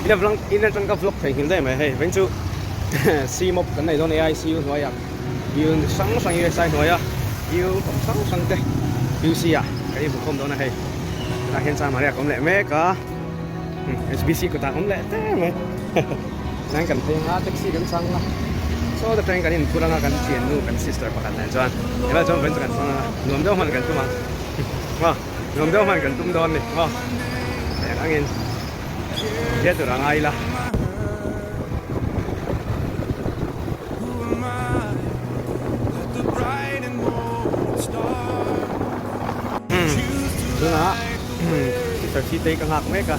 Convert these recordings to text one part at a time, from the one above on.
ina tang ka vlog thei hin dai mai hei ven chu si mop kan nei don ai si noi ya yu sang sang ye sai noi ya yu kom sang te yu si ya kai bu kom don na hei na hen sa ma le kom le me ka SBC ko ta kom le te me nang kan thei nga taxi kan sang la so the train kan in puranga kan chien nu kan sister pa kan na chuan ela chon ven kan sang nuam deuh man kan tu ma wa nuam deuh man kan tum don ni wa yang angin dia tu orang ai lah tu nak kita cerita ke hak mereka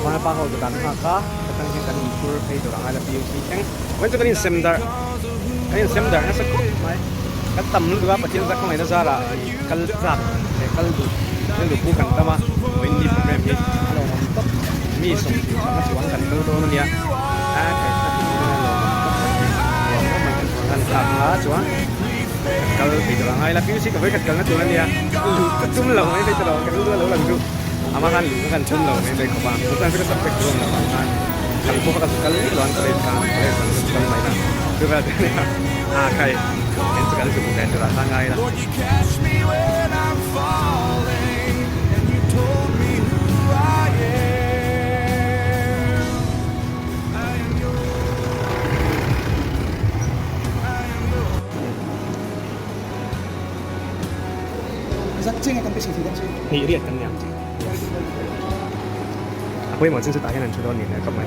mana pak kau tu kan hak kah kadang kita ni tour pay tu orang ai lah PUC yang macam kan ini semdar nasa kok mai kan tam lu juga pacin sak mai nasa lah kal sak kal tu yang lu bukan tama ini program ni kalau mantap mi song sama si wang kan tu tu ni ya kayak tadi tu lo man kan sak lah cuan kalau di orang ai lah PUC kau kat kan tu ni ya ketum lah mai itu lah kan tu lah lah tu amakan lu kan cum lah mai kau bang bukan kita sampai belum lah kan kalau bukan sekali luan keren kan sekali mainan tu berarti kayak yang sekali cukup kan tu rasa ngai lah rất chênh cái cái gì thì chênh你列等两集我有冇真是打开人出多年了，咁咪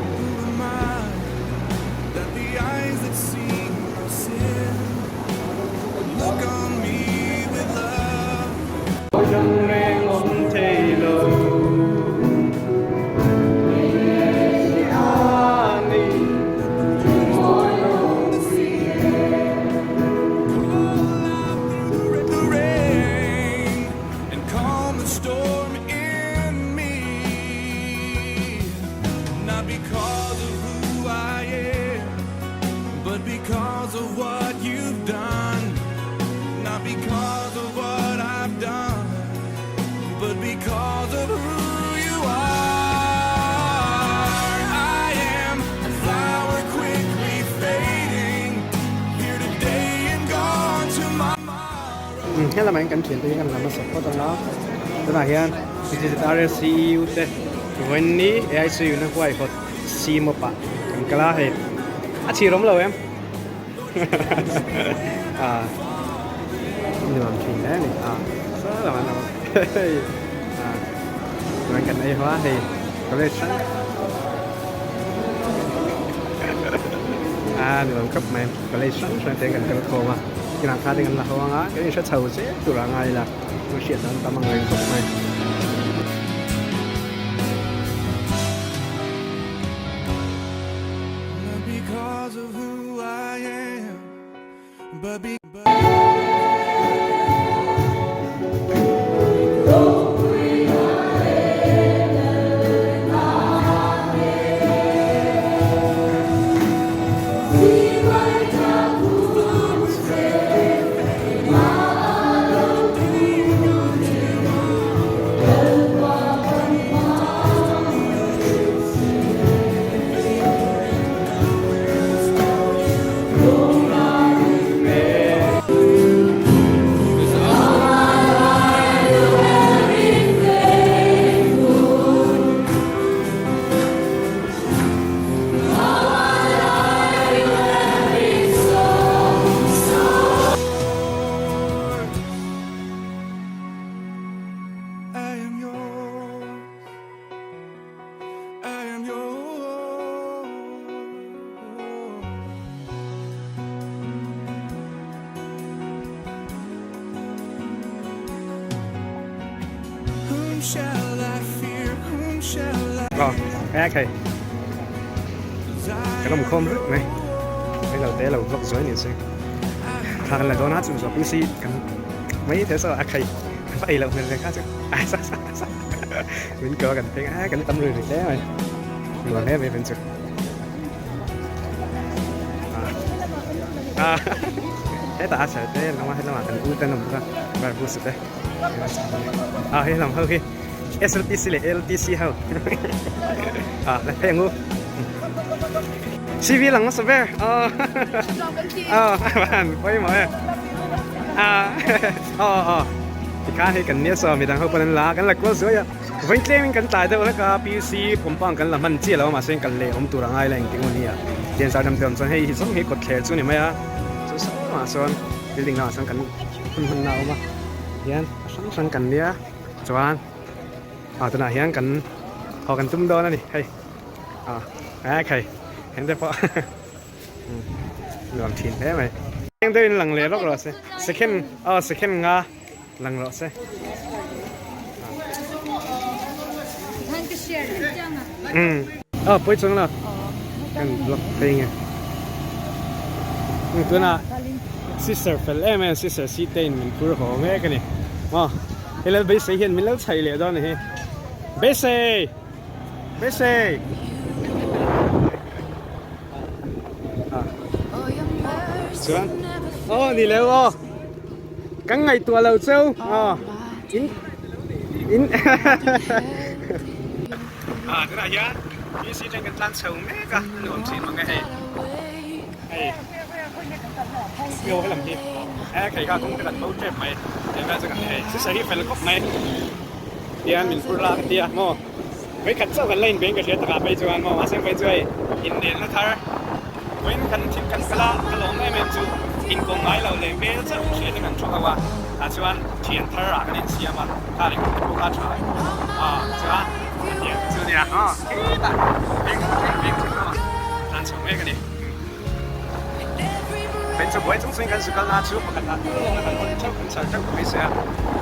？Because of what you've done, not because of what I've done, but because of who you are. I am a flower quickly fading, here today and gone tomorrow. Thế là mình cần chuyển tới cái làm sập có trong đó. Tức là hiện digital CU te, when ni AI CU nó quay hot sim apa, kan kala hết. Chỉ rống lâu em. Ini làm chuyện đấy này rất là mạnh bạn cảnh ấy hóa thì có lẽ sáng được làm cấp mềm có lẽ sáng sang tiền cảnh khô mà cái nào khác thì là hoa á cái này sẽ sầu sẽ từ là ngày là tôi sẽ đến tâm người cấp này Because of who I am, but rồi cái này cái nó một không rất này cái đầu tiên là một vlog rồi nhiều xíu thằng là donut dùng rồi xí cái mấy thế sao cái phải là mình khác chứ sao mình coi cảnh thấy cái tâm lười thế này rồi thế về bên trực thế ta sợ thế nó mà cảnh ưu tiên làm ra và vui sự đấy thế làm hơi khi SLTC เลย LTC เฮาแล้วให้ยังงูชีวิตหลังมาสเปร์บ้านไปหมดที่ข้าให้กันเนี่ยสอบมีทางเขาปนันลากันละก็สวยวันเล่นกันตายแต่ว่าก็ PUC ผมป้องกันละมันเจี๊ยแล้วมาเส้นกันเลยผมตัวง่ายเลยจริงๆวันนี้เรียนสาวดำเดิมส่วนให้ส่งให้กดแขนส่วนนี้ไหมส่วนมาส่วนบิลดิ้งเราสั่งกันคุณเรามาเรียนสั่งกันเนี่ยจวนตอนไหนเรียนกันพอกันตุ้มโดนนะนี่เฮ้ยใครเห็นได้พอรวมทีมได้ไหมยังได้หลังเลยรอกหรอสิ second งาหลังหรอสิไปจงละกันบล็อกเพลงตัวน่ะ sister เฟลแม่ sister ซีเต้นมันพูดของแม่กันนี่เฮ้ยแล้วเบสเห็นมันแล้วใช่เลยตอนนี้เบสส่วนนี่แล้วกังไงตัวเราเจ้าอินตัวไหนยะมีสีแดงกันตั้งเสาแม่กันหลวมสีมันไงโย่ให้ลำทีใครก็คงจะตัดเบาเจ็บไหมเดี๋ยวจะกันสิใส่ที่ไฟแล้วก็ไหมเดี๋ยวมินพูดลาเดี๋ยวโม่ไปขัดเจ้ากันเล่นเบงกับเชียร์ตราไปจวนโม่มาเส้นไปช่วยอินเดียนนะท่าเว้นกันทิมกันกะลากะหลงได้แม่จูอินกงไม้เราเลยเบลเจ้าเชียร์กันช่วงว่าชวนเทียนท่ากันเชียร์มาท่าเด็กผู้กล้าชายใช่ไหมเนี่ยจูเนี่ยเฮ้ยแต่เบงจุดก็นั่นสมัยกันดิเป็นจุดไว้ตรงสิ่งกันสุดก็น่าชูปกันนะมันคนเช่าคนเช่าเจ้าก็ไม่เสีย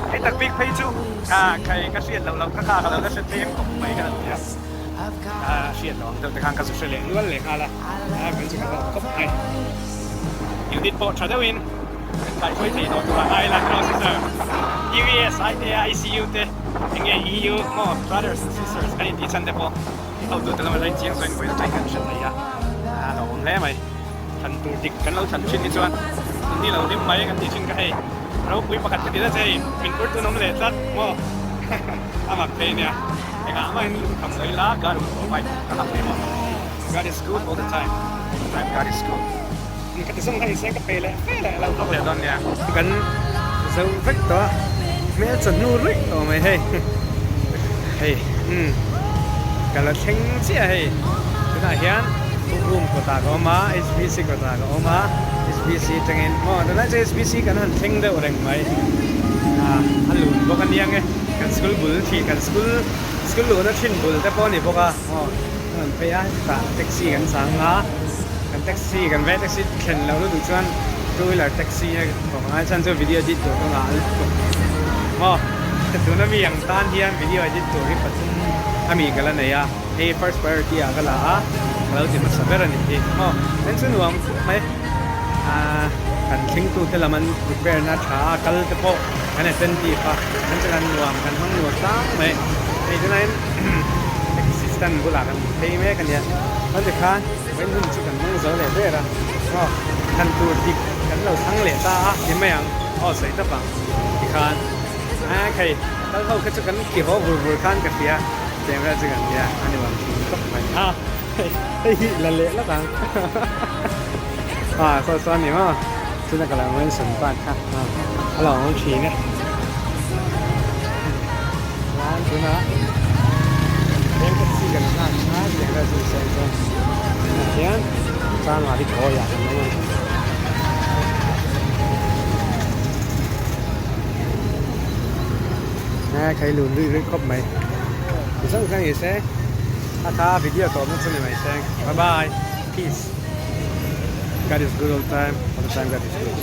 ไอ้ตักบิ๊กเพย์จูใครก็เชียร์เราก็ฆ่าเราแล้วเชียร์เต็มตกไปกันเนี่ยเชียร์เราแต่ทางการสุดเฉลี่ยล้วนเลยค่ะเป็นจุดก็ครบไอ้อยู่ดิดโปรทรัดวินใครคุยตีโดนตัวไอ้ละครอสเซอร์ EVS ICU เตะยังไง EU มอ brothers and sisters อันนี้ที่ฉันเดปเอาตัวแต่ละมันเลยเจียงส่วนคุยใจกันเฉลี่ยเราผมแล้วไหมฉันตูดิกกันเราฉันชินนี่ชวนนี่เราดิ้มไปกันที่ชินกันให้เราคุยประกาศกันดีแล้วใช่มินพูดตัวน้องเลยสัตว์มออามักเพย์เนี่ยไอ้งาไม่ทำเลยละการรู้ไปก็ทำเลยมอ God is good all the time God is good มันก็จะส่งให้เสียงกับเพย์เลยเราต้องเลยตอนเนี้ยกันเซลฟิกตัวไม่จะนู่ริกตัวไม่ให้กันเราเข่งเสียให้ก็ได้เห็นรูมก็ตากออกมา SBC ก็ตากออกมา SBC จังเงินแต่ถ้าจะ SBC กันนั่นเข่งได้อะไรไหมอันหลุดบอกกันยังไงกันสกูลบุลที่กันสกูลหลุดนั่นชินบุลแต่พอนี่บอกว่ามันไปอ่ะกับแท็กซี่กันสั่งกันแท็กซี่กันแวะแท็กซี่เข็นเราดูชวนดูหลังแท็กซี่บอกว่าฉันจะวิดีโอดิตัวก็งานแต่ตัวนั้นมีอย่างต้านที่วิดีโอดิตัวที่ปัจจุบันถ้ามีกันแล้วเนี่ยfirst priority กันละเราจะมาสับเปลี่ยนนี่เป็นส่วนรวมไหมกันเข่งตัวที่เรามันรูปแบบน่าช้ากันแต่พอกันเนี่ยเป็นดีป่ะมันจะกันรวมกันทั้งหมดตั้งไหมไอ้ที่นั่นexistence บุหรี่กันเท่ไหมกันเนี่ยเราจะค้านเป็นรุ่นที่กันมุ่งเสาเลยด้วยละกันตัวที่กันเราทั้งเหล่ตายังไม่ยังใส่ตะปังที่ค้านใครถ้าเขาคิดกันเกี่ยวกับบุหรี่ค้านกันเสียเต็มแล้วจะกันเนี่ยอันนี้วันที่ก็ไม่ละเละแล้วกันซ้อนนี่มั้งซึ่งนักการเมืองสัมภาษณ์ค่ะเราต้องชี้เนี่ยร้านคุณนะเลี้ยงกับซีกันนะเลี้ยงกับซีเซนต์เลี้ยงสร้างมาที่โคอยากนะมั้งใครลุ้นหรือครบไหมสำคัญที่สุดถ้าวิดีโอต่อมาจะไม่ใช่ bye bye peace God is good all the time God is good